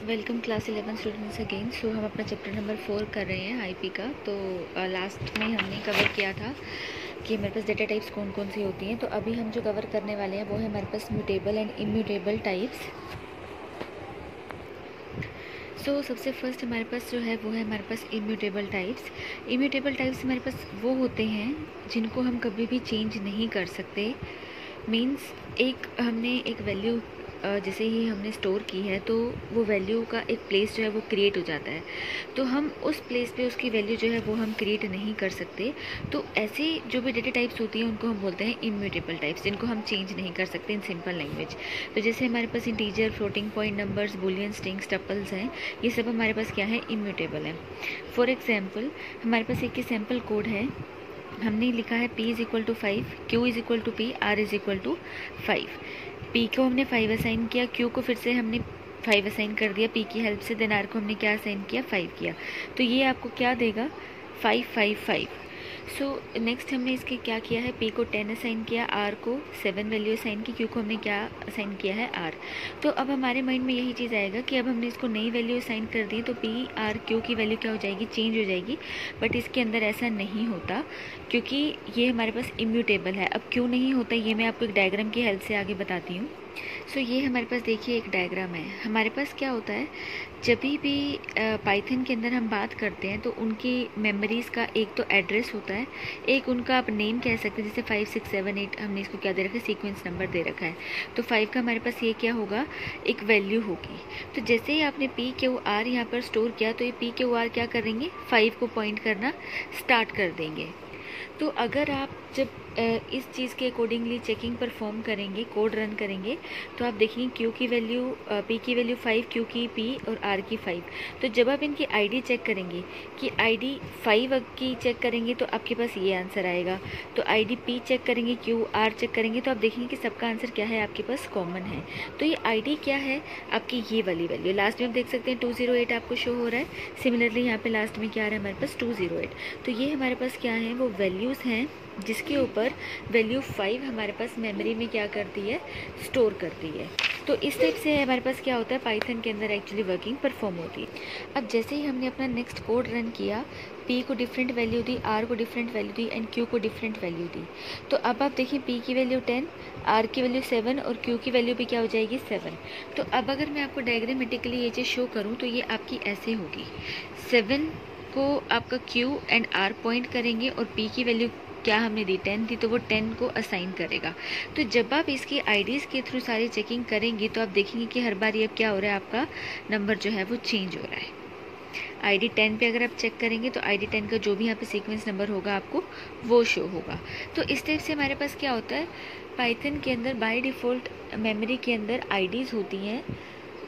Welcome class 11 students again. So हम अपना chapter number 4 कर रहे हैं आईपी का। तो लास्ट में हमने कवर किया था कि हमारे पास डेटा टाइप्स कौन कौन सी होती हैं। तो अभी हम जो कवर करने वाले हैं वो है हमारे पास म्यूटेबल एंड इम्यूटेबल टाइप्स। सो सबसे फर्स्ट हमारे पास जो है वो है हमारे पास इम्यूटेबल टाइप्स। इम्यूटेबल टाइप्स हमारे पास वो होते हैं जिनको हम कभी भी चेंज नहीं कर सकते। मीन्स हमने एक वैल्यू जैसे ही हमने स्टोर की है तो वो वैल्यू का एक प्लेस जो है वो क्रिएट हो जाता है, तो हम उस प्लेस पे उसकी वैल्यू जो है वो हम क्रिएट नहीं कर सकते। तो ऐसे जो भी डेटा टाइप्स होती हैं उनको हम बोलते हैं इम्यूटेबल टाइप्स, जिनको हम चेंज नहीं कर सकते इन सिंपल लैंग्वेज। तो जैसे हमारे पास integer, floating point numbers, boolean, strings, tuples हैं, ये सब हमारे पास क्या है, इम्यूटेबल है। फॉर एग्जाम्पल हमारे पास एक सैम्पल कोड है, हमने लिखा है p is equal to 5, q is equal to p, r is equal to 5। p को हमने 5 असाइन किया, q को फिर से हमने 5 असाइन कर दिया p की हेल्प से, देन r को हमने क्या असाइन किया, 5 किया। तो ये आपको क्या देगा, 5 5 5। सो नेक्स्ट हमने इसके क्या किया है, p को 10 असाइन किया, r को 7 वैल्यू असाइन की, q को हमने क्या असाइन किया है, r। तो अब हमारे माइंड में यही चीज़ आएगा कि अब हमने इसको नई वैल्यू असाइन कर दी, तो p r q की वैल्यू क्या हो जाएगी, चेंज हो जाएगी। बट इसके अंदर ऐसा नहीं होता क्योंकि ये हमारे पास इम्यूटेबल है। अब क्यों नहीं होता ये मैं आपको एक डायग्राम की हेल्प से आगे बताती हूँ। सो ये हमारे पास देखिए एक डायग्राम है। हमारे पास क्या होता है, जब भी पाइथन के अंदर हम बात करते हैं तो उनकी मेमोरीज़ का एक तो एड्रेस होता है, एक उनका आप नेम कह सकते हैं। जैसे 5 6 7 8 हमने इसको क्या दे रखा है, सीक्वेंस नंबर दे रखा है। तो 5 का हमारे पास ये क्या होगा, एक वैल्यू होगी। तो जैसे ही आपने पी क्यू आर यहाँ पर स्टोर किया तो ये पी क्यू आर क्या करेंगे, 5 को पॉइंट करना स्टार्ट कर देंगे। तो अगर आप जब इस चीज़ के अकॉर्डिंगली चेकिंग परफॉर्म करेंगे, कोड रन करेंगे, तो आप देखेंगे क्यू की वैल्यू पी की वैल्यू 5, क्यू की p और r की 5। तो जब आप इनकी आईडी चेक करेंगे कि आईडी 5 की चेक करेंगे तो आपके पास ये आंसर आएगा। तो आईडी p चेक करेंगे, क्यू r चेक करेंगे, तो आप देखेंगे कि सबका आंसर क्या है, आपके पास कॉमन है। तो ये आईडी क्या है, आपकी ये वाली वैल्यू। लास्ट में आप देख सकते हैं 208 आपको शो हो रहा है। सिमिलरली यहाँ पे लास्ट में क्या आ रहा है हमारे पास, 208। तो ये हमारे पास क्या है, वो वैल्यूज़ हैं जिसके ऊपर वैल्यू 5 हमारे पास मेमोरी में क्या करती है, स्टोर करती है। तो इस टाइप से हमारे पास क्या होता है, पाइथन के अंदर एक्चुअली वर्किंग परफॉर्म होती है। अब जैसे ही हमने अपना नेक्स्ट कोड रन किया, p को डिफरेंट वैल्यू दी, r को different value the and q को डिफरेंट वैल्यू दी। तो अब आप देखिए p की वैल्यू 10, r की वैल्यू 7 और q की वैल्यू भी क्या हो जाएगी, 7। तो अब अगर मैं आपको डायग्रामेटिकली ये चीज़ शो करूँ तो ये आपकी ऐसे होगी, 7 को आपका q एंड r पॉइंट करेंगे और p की वैल्यू क्या हमने दी, 10 थी, तो वो 10 को असाइन करेगा। तो जब आप इसकी आईडीज़ के थ्रू सारी चेकिंग करेंगे तो आप देखेंगे कि हर बार ये क्या हो रहा है, आपका नंबर जो है वो चेंज हो रहा है। आईडी 10 पे अगर आप चेक करेंगे तो आईडी 10 का जो भी यहाँ पे सीक्वेंस नंबर होगा आपको वो शो होगा। तो इस टाइप से हमारे पास क्या होता है, पाइथन के अंदर बाय डिफ़ॉल्ट मेमोरी के अंदर आईडीज़ होती हैं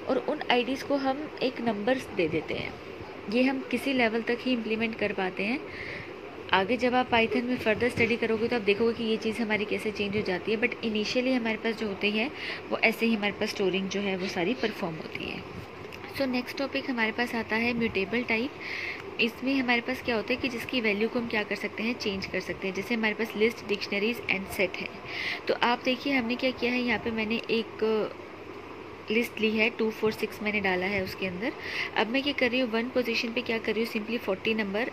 और उन आईडीज़ को हम एक नंबर्स दे देते हैं। ये हम किसी लेवल तक ही इम्प्लीमेंट कर पाते हैं। आगे जब आप पाइथन में फर्दर स्टडी करोगे तो आप देखोगे कि ये चीज़ हमारी कैसे चेंज हो जाती है। बट इनिशियली हमारे पास जो होती है वो ऐसे ही हमारे पास स्टोरिंग जो है वो सारी परफॉर्म होती है। सो नेक्स्ट टॉपिक हमारे पास आता है म्यूटेबल टाइप। इसमें हमारे पास क्या होता है कि जिसकी वैल्यू को हम क्या कर सकते हैं, चेंज कर सकते हैं। जैसे हमारे पास लिस्ट, डिक्शनरीज एंड सेट है। तो आप देखिए हमने क्या किया है, यहाँ पे मैंने एक लिस्ट ली है, 2 4 6 मैंने डाला है उसके अंदर। अब मैं क्या कर रही हूँ, 1 पोजीशन पे क्या कर रही हूँ, सिंपली 40 नंबर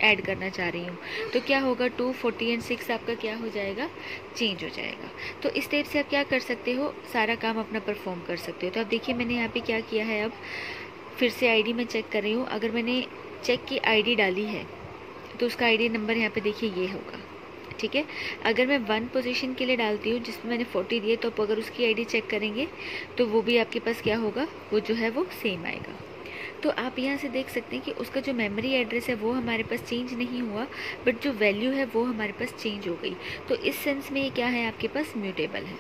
ऐड करना चाह रही हूँ। तो क्या होगा, 2 40 एंड 6 आपका क्या हो जाएगा, चेंज हो जाएगा। तो इस टाइप से आप क्या कर सकते हो, सारा काम अपना परफॉर्म कर सकते हो। तो आप देखिए मैंने यहाँ पे क्या किया है, अब फिर से आईडी में चेक कर रही हूँ। अगर मैंने चेक की आईडी डाली है तो उसका आईडी नंबर यहाँ पे देखिए ये होगा, ठीक है। अगर मैं 1 पोजीशन के लिए डालती हूँ जिसमें मैंने 40 दिए, तो आप अगर उसकी आईडी चेक करेंगे तो वो भी आपके पास क्या होगा, वो जो है वो सेम आएगा। तो आप यहाँ से देख सकते हैं कि उसका जो मेमोरी एड्रेस है वो हमारे पास चेंज नहीं हुआ, बट जो वैल्यू है वो हमारे पास चेंज हो गई। तो इस सेंस में ये क्या है, आपके पास म्यूटेबल है।